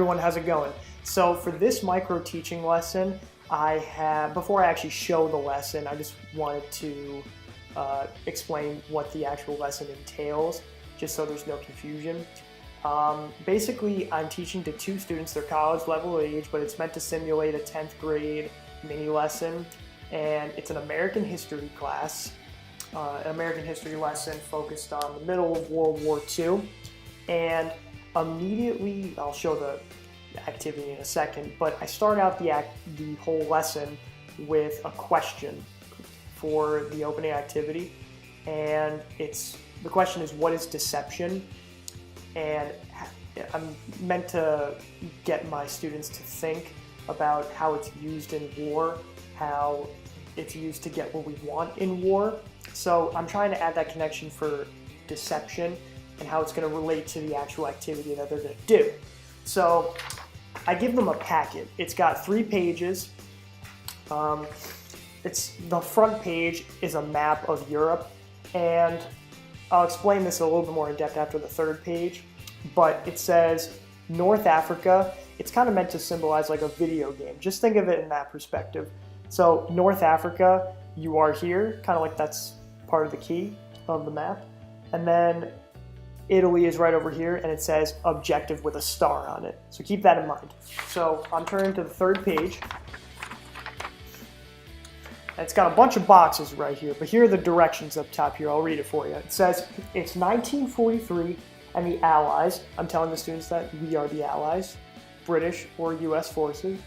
everyone, how's it going? So for this micro teaching lesson, before I actually show the lesson, I just wanted to explain what the actual lesson entails, just so there's no confusion. Basically, I'm teaching to two students. They're college level age, but it's meant to simulate a 10th grade mini lesson, and it's an American history class, an American history lesson focused on the middle of World War II. And immediately, I'll show the activity in a second, but I start out the whole lesson with a question for the opening activity, and the question is, what is deception? And I'm meant to get my students to think about how it's used in war, how it's used to get what we want in war. So I'm trying to add that connection for deception and how it's going to relate to the actual activity that they're going to do. So I give them a packet. It's got 3 pages. The front page is a map of Europe, and I'll explain this a little bit more in depth after the 3rd page, but it says North Africa. It's kind of meant to symbolize like a video game. Just think of it in that perspective. So North Africa, you are here, kind of like that's part of the key of the map. And then Italy is right over here, and it says objective with a star on it. So keep that in mind. So I'm turning to the 3rd page. And it's got a bunch of boxes right here, but here are the directions up top here. I'll read it for you. It says it's 1943, and the Allies, I'm telling the students that we are the Allies, British or US forces,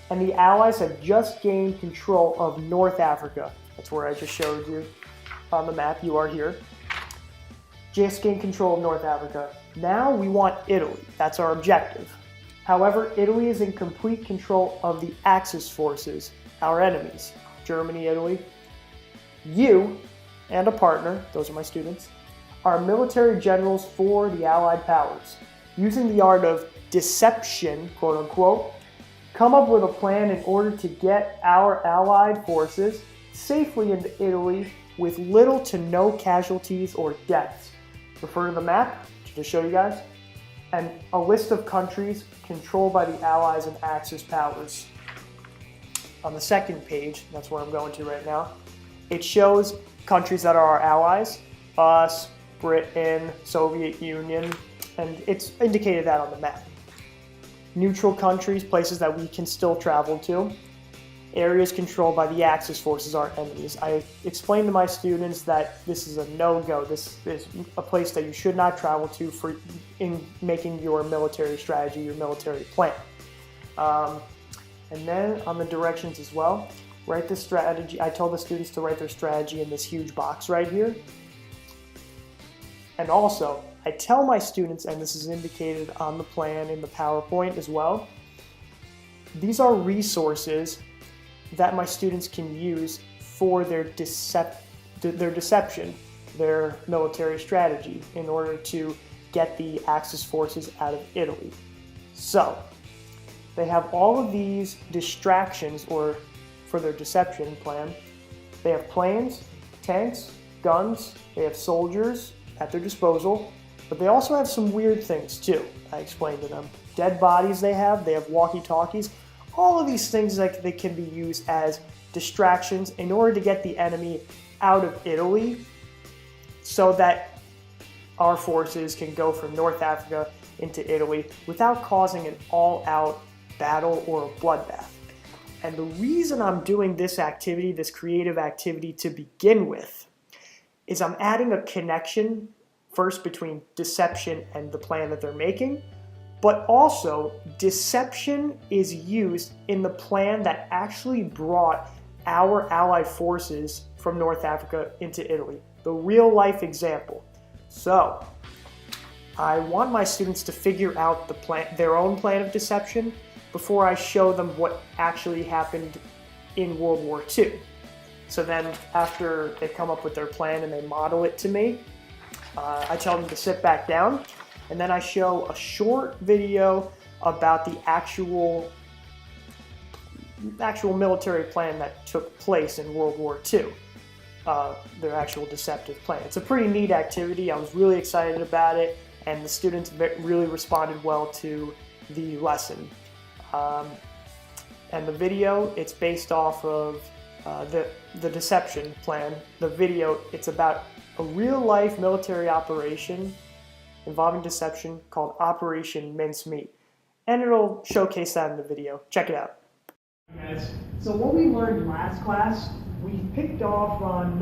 and the Allies had just gained control of North Africa. That's where I just showed you on the map. You are here. Just gained control of North Africa. Now we want Italy. That's our objective. However, Italy is in complete control of the Axis forces, our enemies. Germany, Italy. You and a partner, those are my students, are military generals for the Allied powers. Using the art of deception, quote unquote, come up with a plan in order to get our Allied forces safely into Italy with little to no casualties or deaths. Refer to the map to show you guys, and a list of countries controlled by the Allies and Axis powers. On the 2nd page, that's where I'm going to right now, it shows countries that are our allies, us, Britain, Soviet Union, and it's indicated that on the map. Neutral countries, places that we can still travel to. Areas controlled by the Axis forces, our enemies. I explained to my students that this is a no-go. This is a place that you should not travel to in making your military strategy, your military plan. And then on the directions as well, write the strategy. I told the students to write their strategy in this huge box right here. And also, I tell my students, and this is indicated on the plan in the PowerPoint as well, these are resources that my students can use for their deception, their military strategy, in order to get the Axis forces out of Italy. So, they have all of these distractions for their deception plan. They have planes, tanks, guns, they have soldiers at their disposal, but they also have some weird things too, I explained to them. Dead bodies they have walkie-talkies. All of these things they can be used as distractions in order to get the enemy out of Italy so that our forces can go from North Africa into Italy without causing an all-out battle or a bloodbath. And the reason I'm doing this activity, this creative activity to begin with, is I'm adding a connection first between deception and the plan that they're making, but also deception is used in the plan that actually brought our Allied forces from North Africa into Italy. The real life example. So I want my students to figure out their own plan of deception before I show them what actually happened in World War II. So then after they come up with their plan and they model it to me, I tell them to sit back down, and then I show a short video about the actual military plan that took place in World War II, their actual deceptive plan. It's a pretty neat activity. I was really excited about it, and the students really responded well to the lesson. And the video, it's based off of the deception plan. The video, it's about a real-life military operation involving deception called Operation Mincemeat. And it'll showcase that in the video. Check it out. Guys, so what we learned last class, we picked off on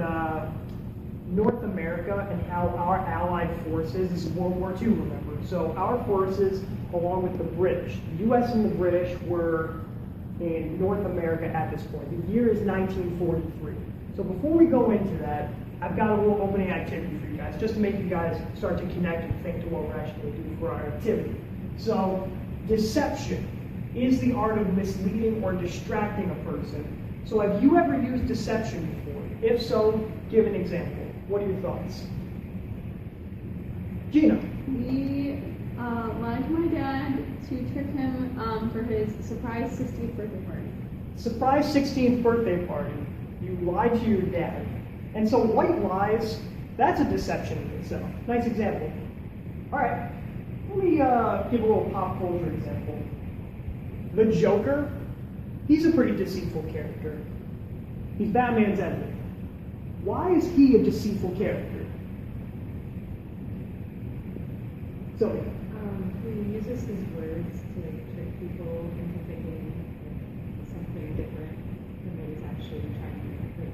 North America and how our allied forces, this is World War II, remember, so our forces, along with the British, the US and the British were in North America at this point. The year is 1943. So before we go into that, I've got a little opening activity for you guys, just to make you guys start to connect and think to what we're actually going to do for our activity. So, deception is the art of misleading or distracting a person. So have you ever used deception before? If so, give an example. What are your thoughts? Gina? We lied to my dad to trick him for his surprise 16th birthday party. Surprise 16th birthday party. You lied to your dad. And so white lies, that's a deception in itself. Nice example. All right, let me give a little pop culture example. The Joker, he's a pretty deceitful character. He's Batman's enemy. Why is he a deceitful character? So, he uses his words to trick people into thinking something different than what he's actually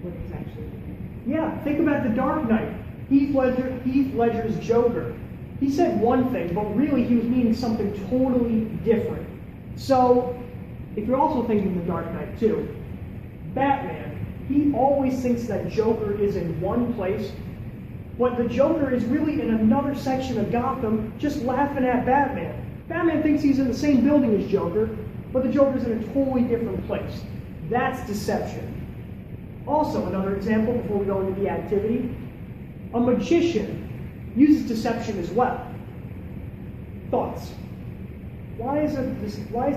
what he's actually doing. Yeah, think about The Dark Knight. Heath Ledger's Joker. He said one thing, but really he was meaning something totally different. So, if you're also thinking The Dark Knight too, Batman, he always thinks that Joker is in one place, but the Joker is really in another section of Gotham just laughing at Batman. Batman thinks he's in the same building as Joker, but the Joker's in a totally different place. That's deception. Also, another example before we go into the activity, a magician uses deception as well. Thoughts? Why is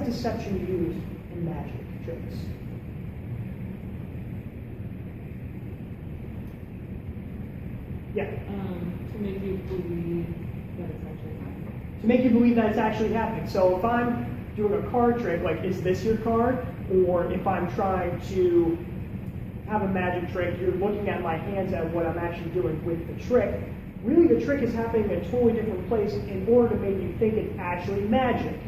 deception used in magic tricks? Yeah. To make you believe that it's actually happening. To make you believe that it's actually happening. So if I'm doing a card trick, like, is this your card? Or if I'm trying to have a magic trick, you're looking at my hands at what I'm actually doing with the trick. Really, the trick is happening in a totally different place in order to make you think it's actually magic.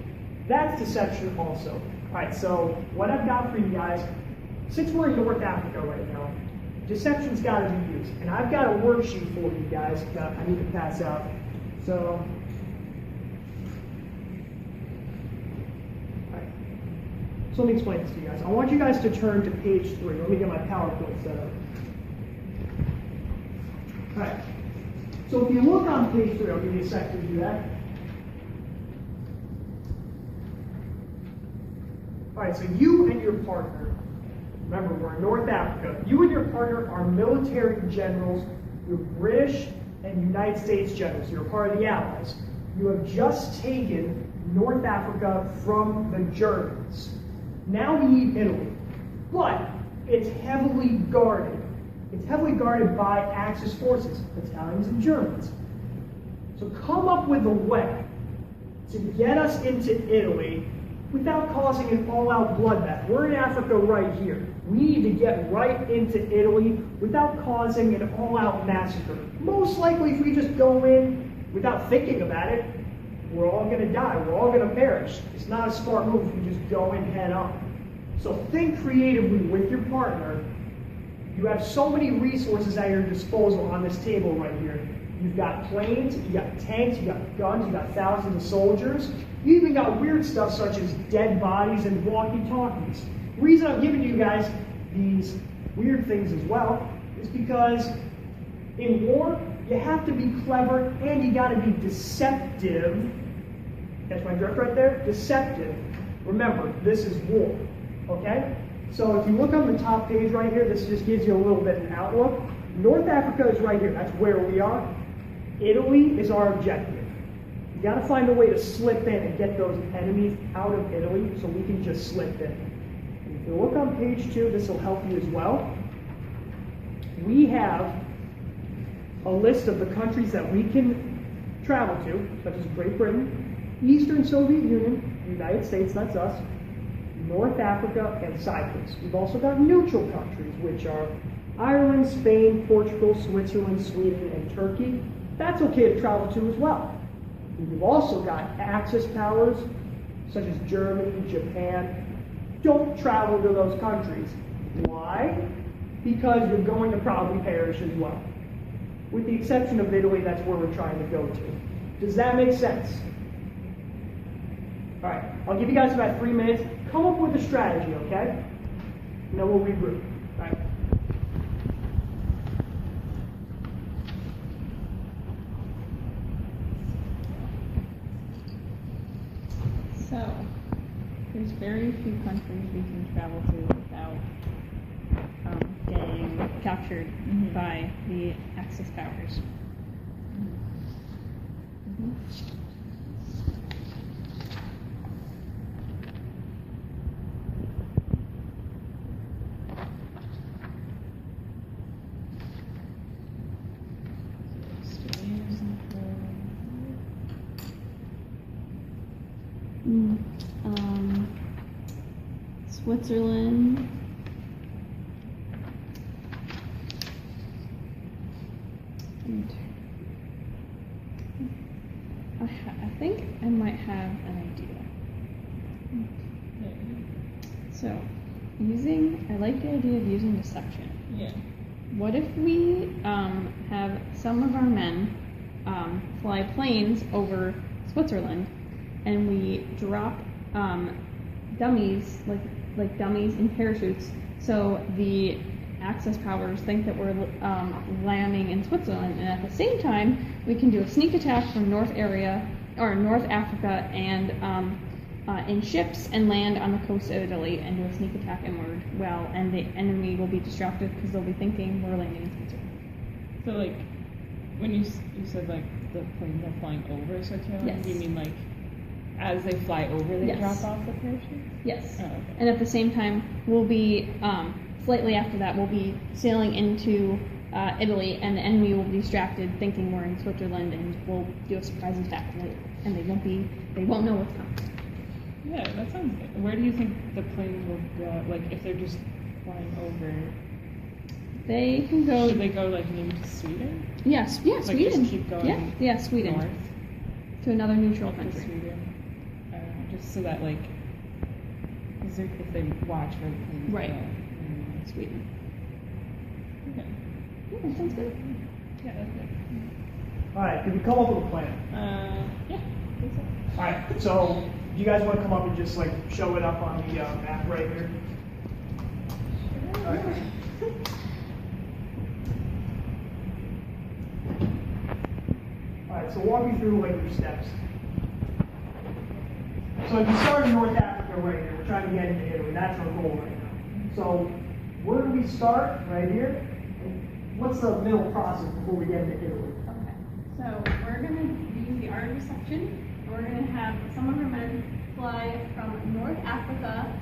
That's deception also. All right, so what I've got for you guys, since we're in North Africa right now, deception's got to be used. And I've got a worksheet for you guys that I need to pass out. So, so let me explain this to you guys. I want you guys to turn to page 3. Let me get my PowerPoint set up. All right. So if you look on page 3, I'll give you a sec to do that. All right, so you and your partner, remember we're in North Africa, you and your partner are military generals, you're British and United States generals, you're part of the Allies. You have just taken North Africa from the Germans. Now we need Italy, but it's heavily guarded. It's heavily guarded by Axis forces, Italians and Germans. So come up with a way to get us into Italy without causing an all-out bloodbath. We're in Africa right here. We need to get right into Italy without causing an all-out massacre. Most likely, if we just go in without thinking about it, we're all going to die. We're all going to perish. It's not a smart move if you just go in head on. So think creatively with your partner. You have so many resources at your disposal on this table right here. You've got planes, you've got tanks, you've got guns, you've got thousands of soldiers. You even got weird stuff such as dead bodies and walkie-talkies. The reason I'm giving you guys these weird things as well is because in war, you have to be clever and you got to be deceptive. Catch my drift right there? Deceptive. Remember, this is war, okay? So if you look on the top page right here, this just gives you a little bit of an outlook. North Africa is right here. That's where we are. Italy is our objective. You got to find a way to slip in and get those enemies out of Italy so we can just slip in. And if you look on page 2, this will help you as well. We have a list of the countries that we can travel to, such as Great Britain, Eastern Soviet Union, United States, that's us, North Africa, and Cyprus. We've also got neutral countries, which are Ireland, Spain, Portugal, Switzerland, Sweden, and Turkey. That's okay to travel to as well. We've also got Axis powers, such as Germany, Japan. Don't travel to those countries. Why? Because you're going to probably perish as well. With the exception of Italy, that's where we're trying to go to. Does that make sense? All right, I'll give you guys about 3 minutes. Come up with a strategy, okay? And then we'll regroup. All right. So, there's very few countries we can travel to without getting captured by the Axis powers. Switzerland. And I think I might have an idea. So, I like the idea of using deception. Yeah. What if we have some of our men fly planes over Switzerland, and we drop dummies, like dummies in parachutes, so the Axis powers think that we're landing in Switzerland, and at the same time we can do a sneak attack from North Africa and in ships and land on the coast of Italy and do a sneak attack inward. And the enemy will be distracted because they'll be thinking we're landing in Switzerland. So like, when you said like the planes are flying over Switzerland, Yes. do you mean like as they fly over they Yes. drop off the parachute? Yes. Oh, okay. And at the same time, we'll be, slightly after that, we'll be sailing into Italy, and the enemy will be distracted thinking we're in Switzerland, and we'll do a surprise attack, and they won't know what's coming. Yeah, that sounds good. Where do you think the planes will go? Like, if they're just flying over, They can go, should they go like maybe to Sweden? yes, yeah, Like, Sweden. just keep going Yeah, Sweden. North To another neutral to country. Sweden, just so that like, if they watch where the planes Right. go. Sweden. Okay. Yeah, that sounds good. Yeah, that's good. All right, did we come up with a plan? Yeah, I think so. All right, so do you guys want to come up and just like show it up on the map right here? All right. All right, so walk me through like your steps. So if you start in North Africa right here, we're trying to get into Italy. That's our goal right now. So where do we start? Right here. And what's the middle process before we get into Italy? Okay, so we're going to use the art of deception. We're going to have some of our men fly from North Africa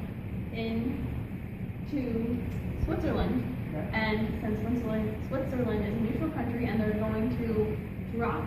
into Switzerland. Okay. And since Switzerland is a neutral country, and they're going to drop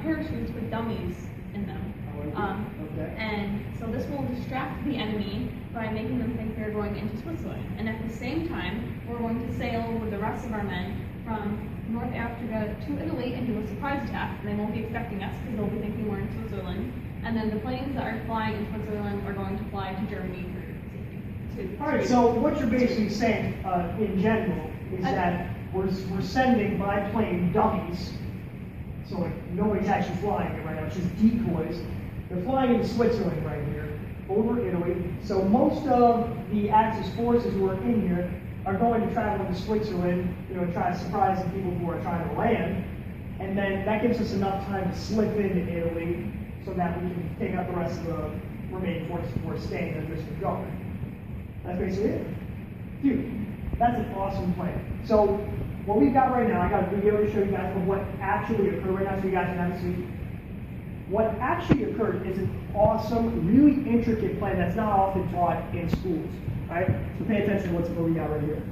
parachutes with dummies in them. Okay. And so this will distract the enemy by making them think they're going into Switzerland. And at the same time, we're going to sail with the rest of our men from North Africa to Italy and do a surprise attack. And they won't be expecting us because they'll be thinking we're in Switzerland. And then the planes that are flying in Switzerland are going to fly to Germany for safety. All right, so what you're basically saying in general is that we're sending by plane dummies, so like nobody's actually flying it right now, it's just decoys. They're flying into Switzerland right here, over Italy. So most of the Axis forces who are in here are going to travel into Switzerland, try to surprise the people who are trying to land. And then that gives us enough time to slip into Italy so that we can take out the rest of the remaining forces who are staying there just for going. That's basically it. Dude, that's an awesome plan. So what we've got right now, I got a video to show you guys of what actually occurred right now so you guys can have a see. What actually occurred is an awesome, really intricate plan that's not often taught in schools. Right? So pay attention to what we got right here.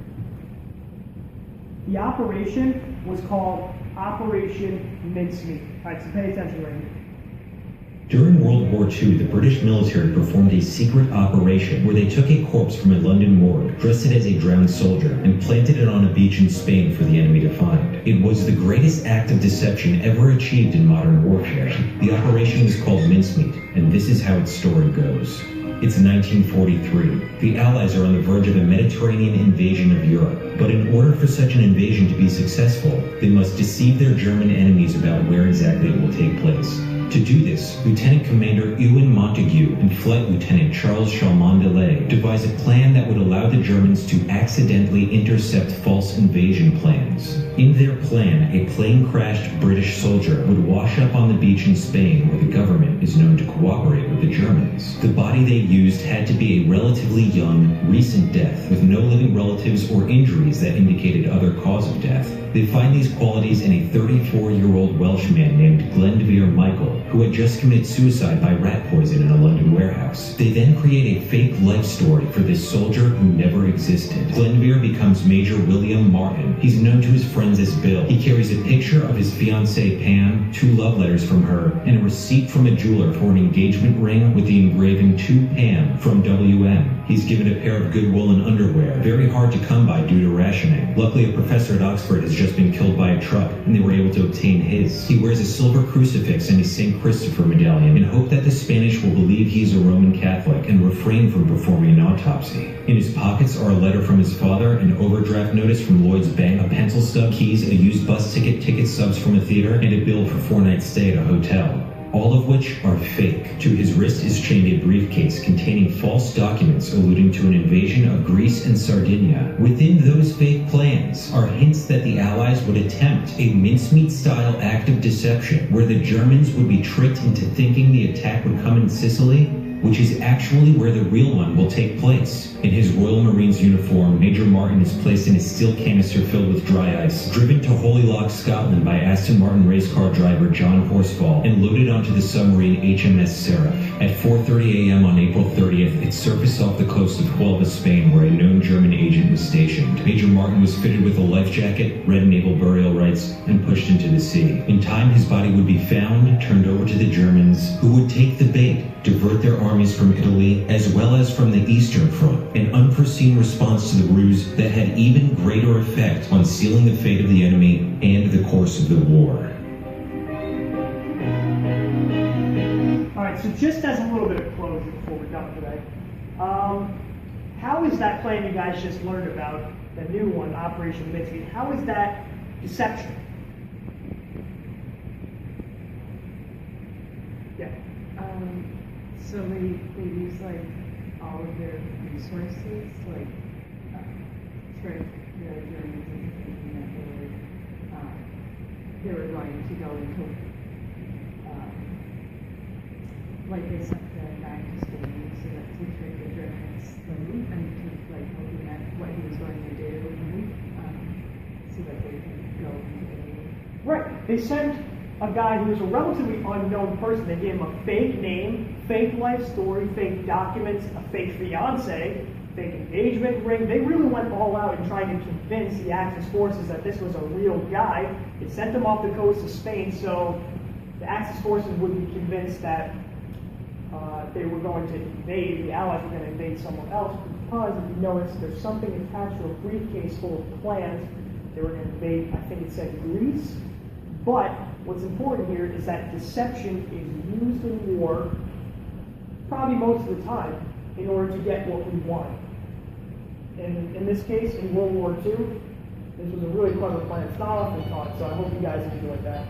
The operation was called Operation Mincemeat. All right, so pay attention right here. During World War II, the British military performed a secret operation where they took a corpse from a London morgue, dressed it as a drowned soldier, and planted it on a beach in Spain for the enemy to find. It was the greatest act of deception ever achieved in modern warfare. The operation was called Mincemeat, and this is how its story goes. It's 1943. The Allies are on the verge of a Mediterranean invasion of Europe, but in order for such an invasion to be successful, they must deceive their German enemies about where exactly it will take place. To do this, Lieutenant Commander Ewan Montague and Flight Lieutenant Charles Cholmondeley devise a plan that would allow the Germans to accidentally intercept false invasion plans. In their plan, a plane-crashed British soldier would wash up on the beach in Spain where the government is known to cooperate with the Germans. The body they used had to be a relatively young, recent death with no living relatives or injuries that indicated other cause of death. They find these qualities in a 34-year-old Welshman named Glendower Michael, who had just committed suicide by rat poison in a London warehouse. They then create a fake life story for this soldier who never existed. Glendower becomes Major William Martin. He's known to his friends as Bill. He carries a picture of his fiancée Pam, 2 love letters from her, and a receipt from a jeweler for an engagement ring with the engraving to Pam from WM. He's given a pair of good woolen underwear, very hard to come by due to rationing. Luckily, a professor at Oxford has just been killed by a truck, and they were able to obtain his. He wears a silver crucifix and a St. Christopher medallion in hope that the Spanish will believe he's a Roman Catholic and refrain from performing an autopsy. In his pockets are a letter from his father, an overdraft notice from Lloyd's Bank, a pencil stub, keys, a used bus ticket, ticket stubs from a theater, and a bill for 4 nights stay at a hotel. All of which are fake. To his wrist is chained a briefcase containing false documents alluding to an invasion of Greece and Sardinia. Within those fake plans are hints that the Allies would attempt a mincemeat-style act of deception where the Germans would be tricked into thinking the attack would come in Sicily, which is actually where the real one will take place. In his Royal Marines uniform, Major Martin is placed in a steel canister filled with dry ice, driven to Holyloch, Scotland by Aston Martin race car driver John Horsfall, and loaded onto the submarine HMS Seraph. At 4:30 a.m. on April 30th, it surfaced off the coast of Huelva, Spain, where a known German agent was stationed. Major Martin was fitted with a life jacket, red naval burial rights, and pushed into the sea. In time, his body would be found, turned over to the Germans, who would take the bait, divert their armies from Italy, as well as from the Eastern Front, an unforeseen response to the ruse that had even greater effect on sealing the fate of the enemy and the course of the war. All right, so just as a little bit of closure before we're done today, how is that plan you guys just learned about, the new one, Operation Mincemeat, how is that deception? Yeah. So they use like all of their resources, like trick the Germans into thinking that they were going to go into like they sent the guy to Spain so that to trick the Germans and to like looking at what he was going to do so that they could go into Italy. Right. They sent a guy who was a relatively unknown person. They gave him a fake name, fake life story, fake documents, a fake fiance, fake engagement ring. They really went all out in trying to convince the Axis forces that this was a real guy. They sent him off the coast of Spain so the Axis forces would be convinced that they were going to invade, the Allies were going to invade someone else, because if you notice, there's something attached to a briefcase full of plans. They were going to invade, I think it said Greece. But what's important here is that deception is used in war, probably most of the time, in order to get what we want. And in this case, in World War II, this was a really clever plan. It's not often taught, so I hope you guys enjoyed that.